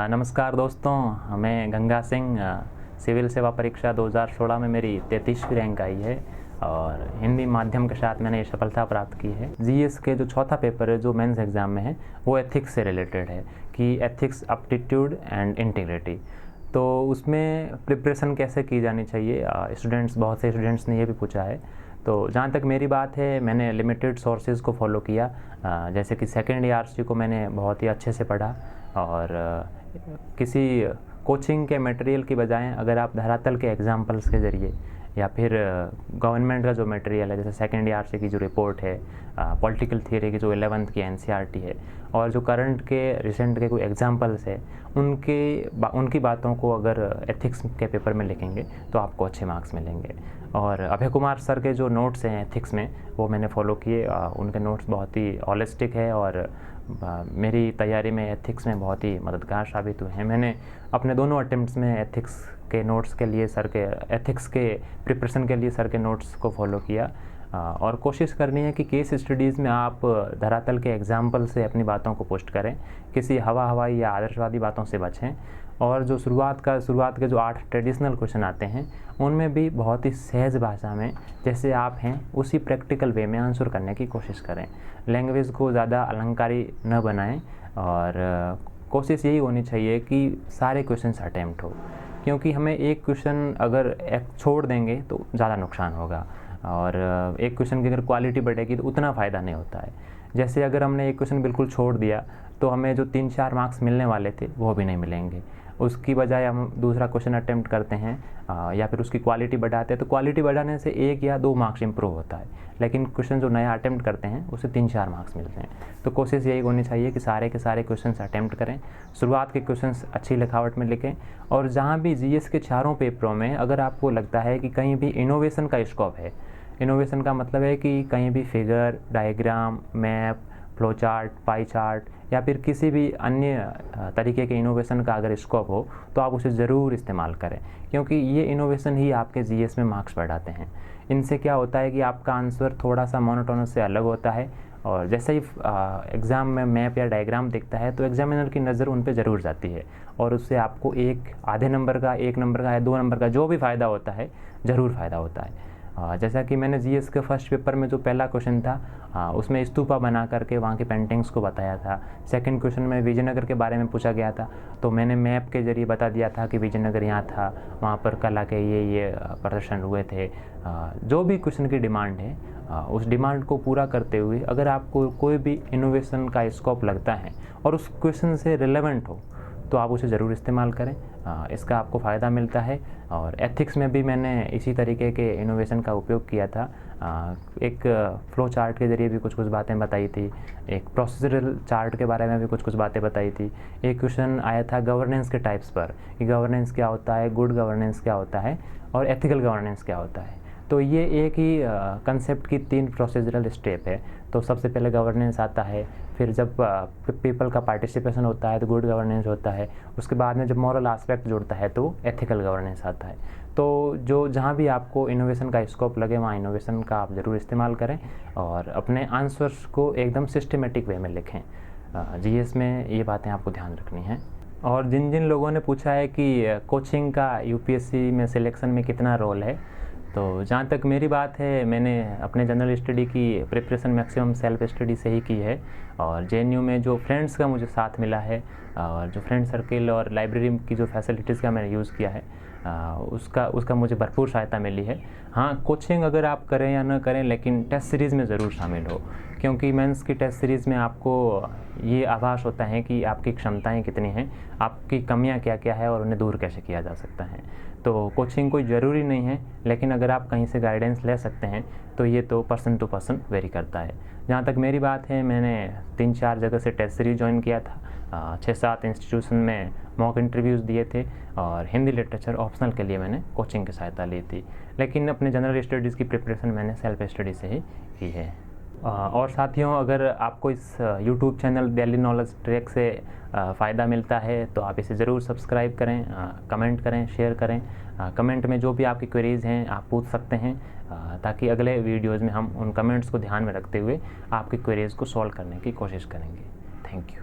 नमस्कार दोस्तों, मैं गंगा सिंह। सिविल सेवा परीक्षा 2016 में मेरी 33वीं रैंक आई है और हिंदी माध्यम के साथ मैंने ये सफलता प्राप्त की है। जीएस के जो चौथा पेपर है जो मेंस एग्ज़ाम में है वो एथिक्स से रिलेटेड है कि एथिक्स, एप्टीट्यूड एंड इंटीग्रिटी। तो उसमें प्रिपरेशन कैसे की जानी चाहिए, बहुत से स्टूडेंट्स ने ये भी पूछा है। तो जहाँ तक मेरी बात है, मैंने लिमिटेड सोर्सेज को फॉलो किया। जैसे कि सेकेंड ईआरसी को मैंने बहुत ही अच्छे से पढ़ा और किसी कोचिंग के मटेरियल की बजाय अगर आप धरातल के एग्जाम्पल्स के ज़रिए या फिर गवर्नमेंट का जो मटेरियल है, जैसे सेकेंड ईआरसी की जो रिपोर्ट है, पॉलिटिकल थियरी की जो 11th की एनसीईआरटी है और जो करंट के रिसेंट के कोई एग्जाम्पल्स है, उनकी बातों को अगर एथिक्स के पेपर में लिखेंगे तो आपको अच्छे मार्क्स मिलेंगे। और अभय कुमार सर के जो नोट्स हैं एथिक्स में वो मैंने फॉलो किए। उनके नोट्स बहुत ही होलिस्टिक है और मेरी तैयारी में एथिक्स में बहुत ही मददगार साबित हुए हैं। मैंने अपने दोनों अटेम्प्ट्स में एथिक्स के नोट्स के लिए एथिक्स के प्रिपरेशन के लिए सर के नोट्स को फॉलो किया और कोशिश करनी है कि केस स्टडीज़ में आप धरातल के एग्जाम्पल से अपनी बातों को पोस्ट करें, किसी हवाई या आदर्शवादी बातों से बचें। और जो शुरुआत के जो 8 ट्रेडिशनल क्वेश्चन आते हैं उनमें भी बहुत ही सहज भाषा में जैसे आप हैं उसी प्रैक्टिकल वे में आंसर करने की कोशिश करें। लैंग्वेज को ज़्यादा अलंकारी न बनाएं और कोशिश यही होनी चाहिए कि सारे क्वेश्चंस अटेम्प्ट हो, क्योंकि हमें एक क्वेश्चन अगर छोड़ देंगे तो ज़्यादा नुकसान होगा और एक क्वेश्चन की अगर क्वालिटी बढ़ेगी तो उतना फ़ायदा नहीं होता है। जैसे अगर हमने एक क्वेश्चन बिल्कुल छोड़ दिया तो हमें जो 3-4 मार्क्स मिलने वाले थे वो भी नहीं मिलेंगे। उसकी बजाय हम दूसरा क्वेश्चन अटेम्प्ट करते हैं या फिर उसकी क्वालिटी बढ़ाते हैं, तो क्वालिटी बढ़ाने से 1 या 2 मार्क्स इंप्रूव होता है, लेकिन क्वेश्चन जो नया अटेम्प्ट करते हैं उसे 3-4 मार्क्स मिलते हैं। तो कोशिश यही होनी चाहिए कि सारे के सारे क्वेश्चंस अटेम्प्ट करें, शुरुआत के क्वेश्चंस अच्छी लिखावट में लिखें। और जहाँ भी जीएस के चारों पेपरों में अगर आपको लगता है कि कहीं भी इनोवेशन का स्कोप है, इनोवेशन का मतलब है कि कहीं भी figure, diagram, map, flow chart, pie chart या फिर किसी भी अन्य तरीके के इनोवेशन का अगर स्कोप हो तो आप उसे ज़रूर इस्तेमाल करें, क्योंकि ये इनोवेशन ही आपके जीएस में मार्क्स बढ़ाते हैं। इनसे क्या होता है कि आपका आंसर थोड़ा सा मोनोटोनस से अलग होता है और जैसे ही एग्ज़ाम में मैप या डायग्राम दिखता है तो एग्जामिनर की नज़र उन पे ज़रूर जाती है और उससे आपको आधे नंबर का, 1 नंबर का या 2 नंबर का जो भी फ़ायदा होता है ज़रूर फ़ायदा होता है। जैसा कि मैंने जीएस के फर्स्ट पेपर में जो पहला क्वेश्चन था उसमें स्तूपा बना करके वहाँ की पेंटिंग्स को बताया था। सेकंड क्वेश्चन में विजयनगर के बारे में पूछा गया था तो मैंने मैप के ज़रिए बता दिया था कि विजयनगर यहाँ था, वहाँ पर कला के ये प्रदर्शन हुए थे। जो भी क्वेश्चन की डिमांड है उस डिमांड को पूरा करते हुए अगर आपको कोई भी इनोवेशन का स्कोप लगता है और उस क्वेश्चन से रिलेवेंट हो तो आप उसे ज़रूर इस्तेमाल करें, इसका आपको फ़ायदा मिलता है। और एथिक्स में भी मैंने इसी तरीके के इनोवेशन का उपयोग किया था। एक फ्लो चार्ट के ज़रिए भी कुछ बातें बताई थी, एक प्रोसीजरल चार्ट के बारे में भी कुछ बातें बताई थी। एक क्वेश्चन आया था गवर्नेंस के टाइप्स पर कि गवर्नेंस क्या होता है, गुड गवर्नेंस क्या होता है और एथिकल गवर्नेंस क्या होता है। तो ये एक ही कंसेप्ट की 3 प्रोसीजरल स्टेप है। तो सबसे पहले गवर्नेंस आता है, फिर जब पीपल का पार्टिसिपेशन होता है तो गुड गवर्नेंस होता है, उसके बाद में जब मॉरल एस्पेक्ट जुड़ता है तो एथिकल गवर्नेंस आता है। तो जहाँ भी आपको इनोवेशन का स्कोप लगे वहाँ इनोवेशन का आप ज़रूर इस्तेमाल करें और अपने आंसर्स को एकदम सिस्टमेटिक वे में लिखें। जीएस में ये बातें आपको ध्यान रखनी हैं। और जिन जिन लोगों ने पूछा है कि कोचिंग का यूपीएससी में सिलेक्शन में कितना रोल है, तो जहाँ तक मेरी बात है, मैंने अपने जनरल स्टडी की प्रिपरेशन मैक्सिमम सेल्फ स्टडी से ही की है और जेएनयू में जो फ्रेंड्स का मुझे साथ मिला है और जो फ्रेंड सर्किल और लाइब्रेरी की जो फैसिलिटीज़ का मैंने यूज़ किया है उसका मुझे भरपूर सहायता मिली है। हाँ, कोचिंग अगर आप करें या ना करें लेकिन टेस्ट सीरीज़ में ज़रूर शामिल हो, क्योंकि मेंस की टेस्ट सीरीज़ में आपको ये आभास होता है कि आपकी क्षमताएं कितनी हैं, आपकी कमियां क्या क्या है और उन्हें दूर कैसे किया जा सकता है। तो कोचिंग कोई ज़रूरी नहीं है, लेकिन अगर आप कहीं से गाइडेंस ले सकते हैं तो ये तो पर्सन टू पर्सन वेरी करता है। जहाँ तक मेरी बात है, मैंने 3-4 जगह से टेस्ट सीरीज ज्वाइन किया था, 6-7 इंस्टीट्यूशन में मॉक इंटरव्यूज़ दिए थे और हिंदी लिटरेचर ऑप्शनल के लिए मैंने कोचिंग की सहायता ली थी, लेकिन अपने जनरल स्टडीज़ की प्रिपरेशन मैंने सेल्फ स्टडी से ही की है। और साथियों, अगर आपको इस YouTube channel daily knowledge track से फ़ायदा मिलता है तो आप इसे ज़रूर सब्सक्राइब करें, कमेंट करें, शेयर करें। कमेंट में जो भी आपकी क्वेरीज़ हैं आप पूछ सकते हैं ताकि अगले वीडियोज़ में हम उन कमेंट्स को ध्यान में रखते हुए आपकी क्वेरीज़ को सॉल्व करने की कोशिश करेंगे। Thank you.